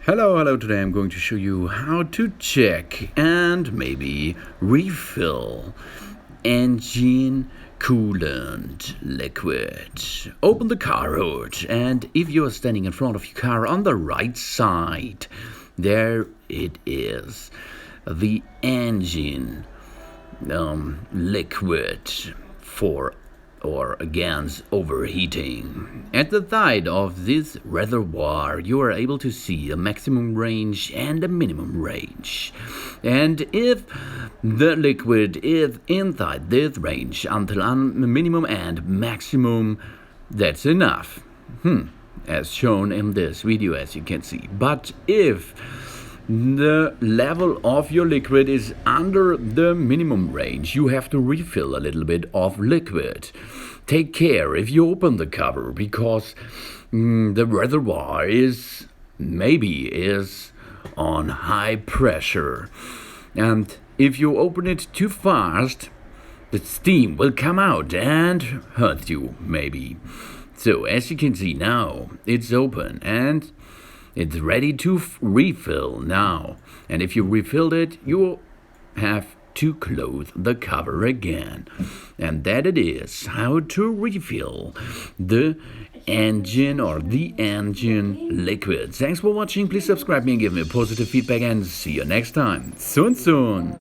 Hello, today I'm going to show you how to check and maybe refill engine coolant liquid. Open the car hood, and if you are standing in front of your car on the right side, there it is, the engine liquid for or against overheating. At the side of this reservoir, you are able to see a maximum range and a minimum range. And if the liquid is inside this range until minimum and maximum, that's enough. As shown in this video, as you can see. But if the level of your liquid is under the minimum range, you have to refill a little bit of liquid. Take care if you open the cover, because the reservoir is on high pressure, and if you open it too fast, the steam will come out and hurt you maybe. So as you can see now, it's open and it's ready to refill now. And if you refilled it, you have to close the cover again. And that it is how to refill the engine liquid. Thanks for watching. Please subscribe me and give me positive feedback, and see you next time. Soon.